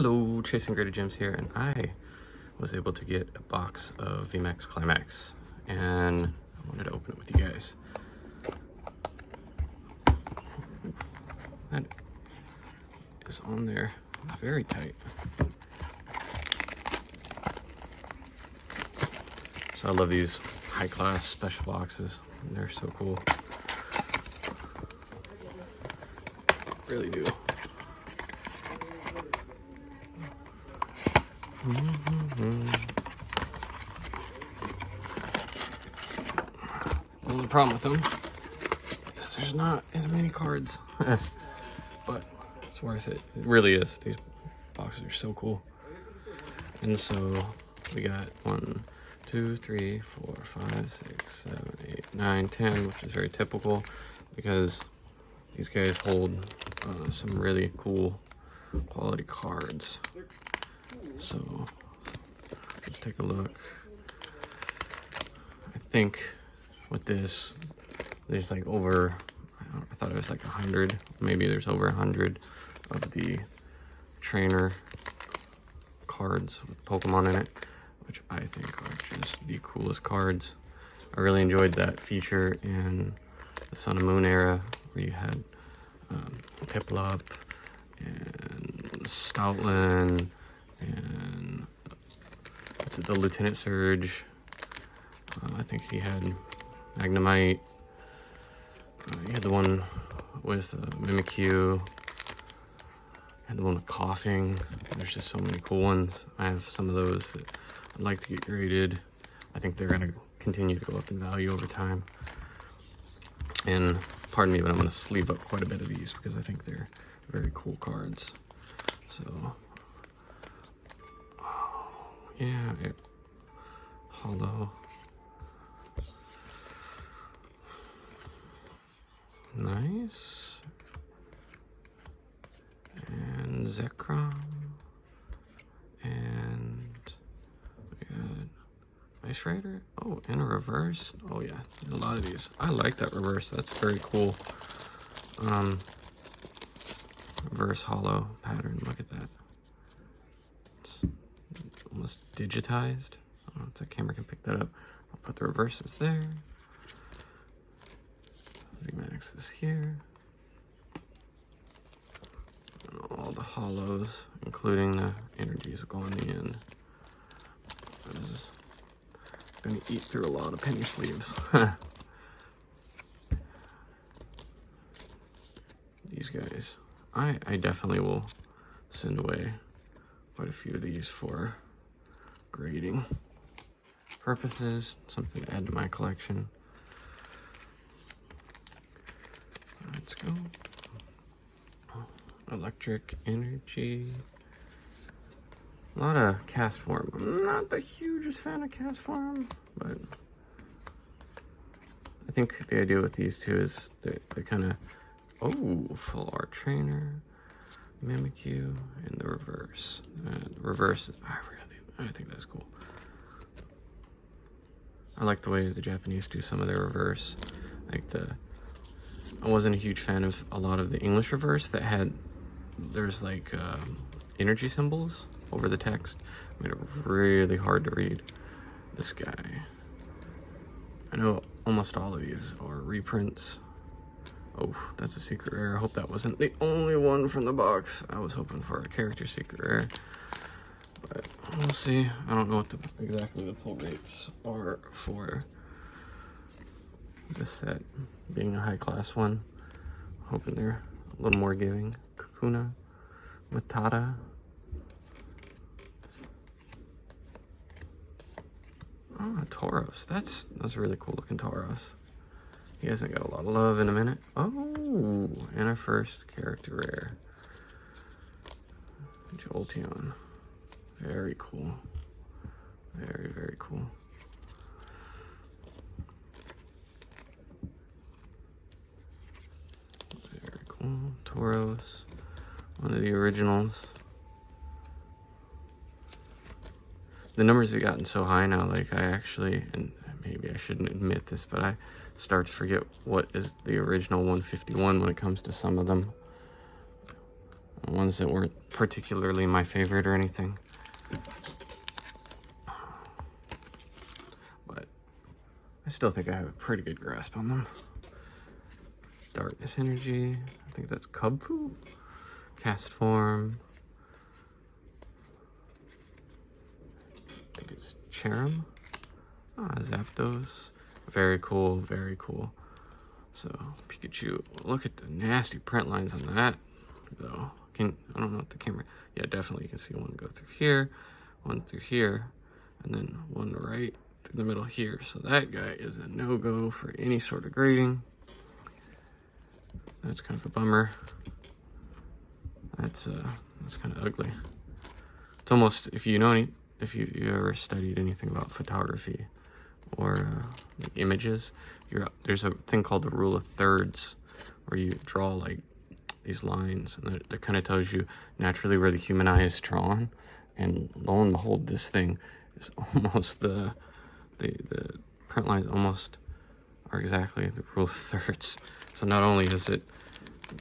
Hello, Chasing Greater Gems here, and I was able to get a box of VMax Climax, and I wanted to open it with you guys. That is on there very tight. So I love these high-class special boxes. They're so cool. Really do. The only problem with them is there's not as many cards, but it's worth it. It really is. These boxes are so cool. And so we got 1, 2, 3, 4, 5, 6, 7, 8, 9, 10, which is very typical because these guys hold some really cool quality cards. So let's take a look. I think with this, there's like over, I thought it was like 100, maybe there's over 100 of the trainer cards with Pokemon in it, which I think are just the coolest cards. I really enjoyed that feature in the Sun and Moon era where you had Piplup and Stoutland and what's it, the Lieutenant Surge. I think he had Magnemite. He had the one with Mimikyu. Had the one with Coughing. There's just so many cool ones. I have some of those that I'd like to get graded. I think they're going to continue to go up in value over time. And pardon me, but I'm going to sleeve up quite a bit of these because I think they're very cool cards. So, yeah, hollow. Nice. And Zekrom. And we got Ice Rider. Oh, and a reverse. Oh yeah, a lot of these. I like that reverse. That's very cool. Reverse hollow pattern. Look at that. It's almost digitized. I don't know if the camera can pick that up. I'll put the reverses there. VMax is here. And all the hollows, including the energies, will go on the end. That is going to eat through a lot of penny sleeves. These guys. I definitely will send away quite a few of these for grading purposes. Something to add to my collection. Let's go. Electric Energy. A lot of cast form. I'm not the hugest fan of cast form, but I think the idea with these two is they kind of, oh, full art trainer, Mimikyu, and the reverse. And reverse, I think that's cool. I like the way the Japanese do some of their reverse. I wasn't a huge fan of a lot of the English reverse that had, there's like energy symbols over the text. Made it really hard to read. This guy. I know almost all of these are reprints. Oh, that's a secret rare. I hope that wasn't the only one from the box. I was hoping for a character secret rare. But we'll see. I don't know what exactly the pull rates are for this set, being a high class one. Hoping they're a little more giving. Kakuna, Matata. Oh, Tauros. That's a really cool looking Tauros. He hasn't got a lot of love in a minute. Oh, and our first character rare. Jolteon. Very cool. Very, very cool. Very cool. Tauros. One of the originals. The numbers have gotten so high now, like I actually, and maybe I shouldn't admit this, but I start to forget what is the original 151 when it comes to some of them. Ones that weren't particularly my favorite or anything. But I still think I have a pretty good grasp on them. Darkness Energy, I think that's Cubfu. Cast Form. I think it's Cherim. Zapdos. Very cool, very cool. So, Pikachu. Look at the nasty print lines on that, though. I don't know if the camera... Yeah, definitely you can see one go through here, one through here, and then one right through the middle here. So that guy is a no-go for any sort of grading. That's kind of a bummer. That's kind of ugly. It's almost, if you ever studied anything about photography or like images, there's a thing called the rule of thirds, where you draw like these lines, and that kind of tells you naturally where the human eye is drawn. And lo and behold, this thing is almost the print lines almost are exactly the rule of thirds. So not only is it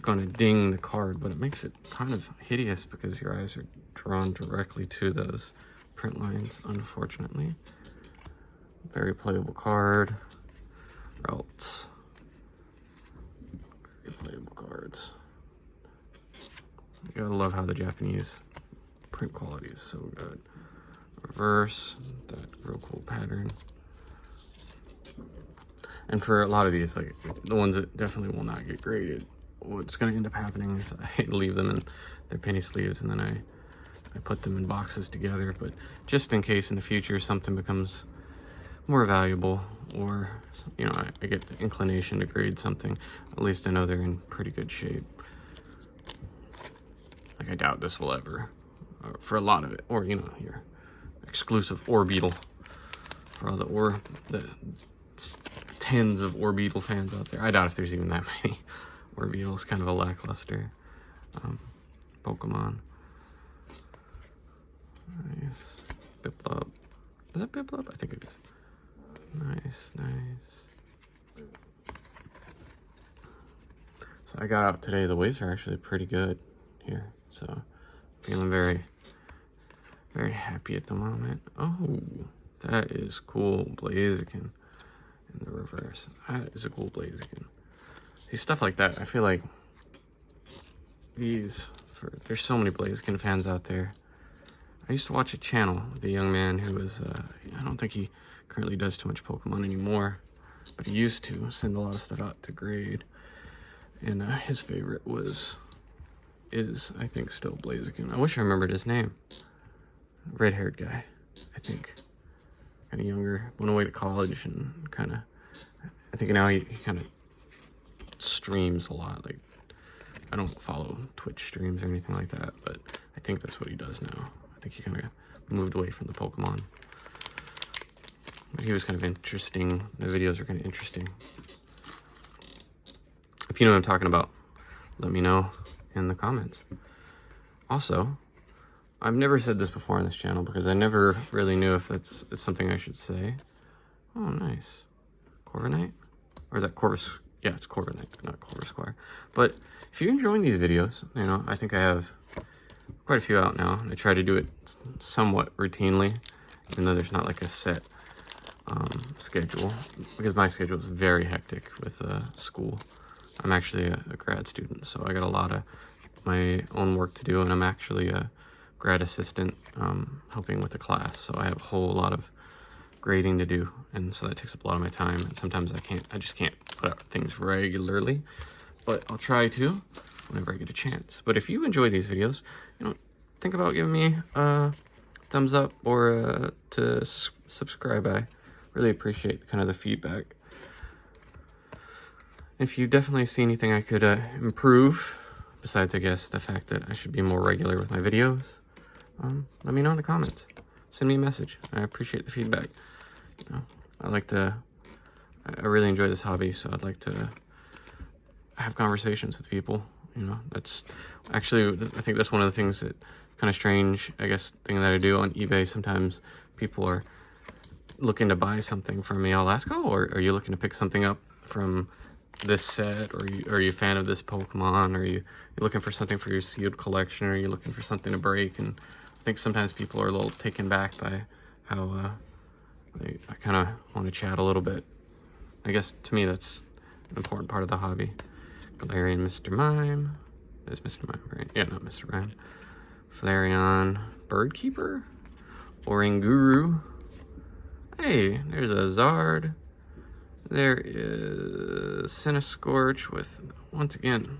going to ding the card, but it makes it kind of hideous because your eyes are drawn directly to those print lines, unfortunately. Very playable card. Else. Very playable cards. You gotta love how the Japanese print quality is so good. Reverse, that real cool pattern. And for a lot of these, like the ones that definitely will not get graded, what's going to end up happening is I leave them in their penny sleeves, and then I put them in boxes together. But just in case in the future something becomes more valuable, or you know, I get the inclination to grade something, at least I know they're in pretty good shape. Like I doubt this will ever, for a lot of it, or you know, your exclusive Orbeetle, for all the tens of Orbeetle fans out there. I doubt if there's even that many. Orbeetle's kind of a lackluster Pokemon. Nice. Biplop. Is that Biplop? I think it is. Nice, nice. So I got out today. The waves are actually pretty good here. So feeling very, very happy at the moment. Oh, that is cool. Blaziken in the reverse. That is a cool Blaziken. See, stuff like that, I feel like there's so many Blaziken fans out there. I used to watch a channel with a young man who was, I don't think he currently does too much Pokemon anymore, but he used to send a lot of stuff out to grade. And his favorite is, I think, still Blaziken. I wish I remembered his name. Red-haired guy, I think. Kind of younger, went away to college and kind of, I think now he kind of streams a lot. Like, I don't follow Twitch streams or anything like that, but I think that's what he does now. I think he kind of moved away from the Pokemon. But he was kind of interesting. The videos are kind of interesting. If you know what I'm talking about, let me know in the comments. Also, I've never said this before on this channel because I never really knew if it's something I should say. Oh, nice. Corviknight? Or is that Corvus? Yeah, it's Corviknight, not Corvisquire. But if you're enjoying these videos, you know, I think I have quite a few out now. I try to do it somewhat routinely, even though there's not like a set schedule, because my schedule is very hectic with school. I'm actually a grad student, so I got a lot of my own work to do, and I'm actually a grad assistant helping with the class, so I have a whole lot of grading to do, and so that takes up a lot of my time, and sometimes I just can't put out things regularly, but I'll try to whenever I get a chance. But if you enjoy these videos, you know, think about giving me a thumbs up or to subscribe. I really appreciate kind of the feedback. If you definitely see anything I could improve, besides, I guess, the fact that I should be more regular with my videos, let me know in the comments. Send me a message. I appreciate the feedback. You know, I really enjoy this hobby, so I'd like to have conversations with people. You know, that's actually, I think that's one of the things that kind of strange, I guess, thing that I do on eBay. Sometimes people are looking to buy something from me. I'll ask, oh, are you looking to pick something up from this set, or are you a fan of this Pokemon, or you're looking for something for your sealed collection, or you're looking for something to break. And I think sometimes people are a little taken back by how I kind of want to chat a little bit. I guess to me that's an important part of the hobby. Galarian, Mr. Mime. There's Mr. Mime, right? Yeah, not Mr. Mime. Flareon, Birdkeeper, Oranguru. Hey, there's a Zard. There is Cinescorch with, once again,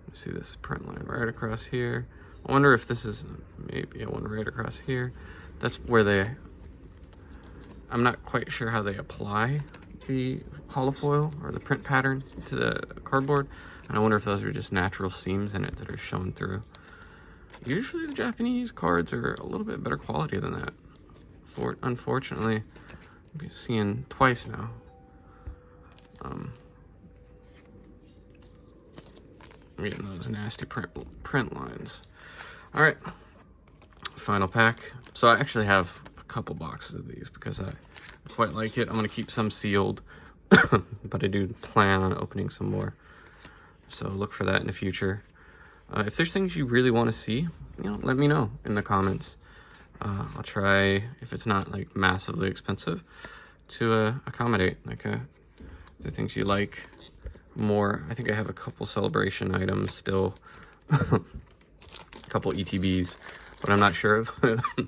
let's see this print line right across here. I wonder if this is maybe one right across here. That's where they, I'm not quite sure how they apply the holofoil or the print pattern to the cardboard. And I wonder if those are just natural seams in it that are shown through. Usually the Japanese cards are a little bit better quality than that. Unfortunately, I'm seeing twice now. I'm getting those nasty print lines. All right, final pack. So I actually have a couple boxes of these because I quite like it. I'm gonna keep some sealed, but I do plan on opening some more. So look for that in the future. If there's things you really want to see, let me know in the comments. I'll try, if it's not like massively expensive, to accommodate the things you like more. I think I have a couple celebration items still, a couple ETBs, but I'm not sure of.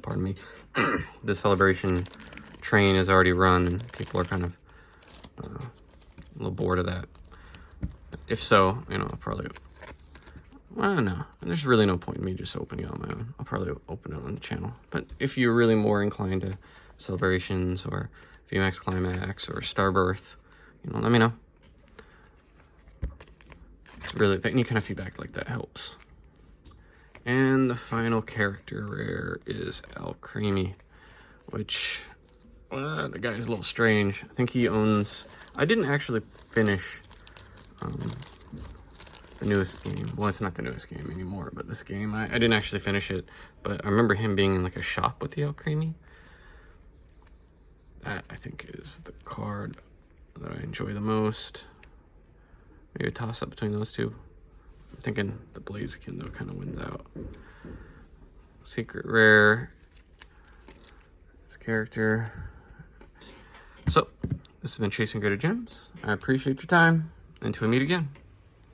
Pardon me. The celebration train is already run, and people are kind of a little bored of that. If so, I'll probably. Well, no, there's really no point in me just opening it on my own. I'll probably open it on the channel. But if you're really more inclined to celebrations or VMax Climax or Starbirth, let me know. It's really, any kind of feedback like that helps. And the final character rare is Alcremie, which, the guy is a little strange. I think he owns, I didn't actually finish the newest game. Well, it's not the newest game anymore, but this game, I didn't actually finish it, but I remember him being in like a shop with the Alcremie. That, I think, is the card that I enjoy the most. Maybe a toss-up between those two. I'm thinking the Blaziken, though, kind of wins out. Secret rare. This character. So, this has been Chasing Greater Gems. I appreciate your time. Until we meet again.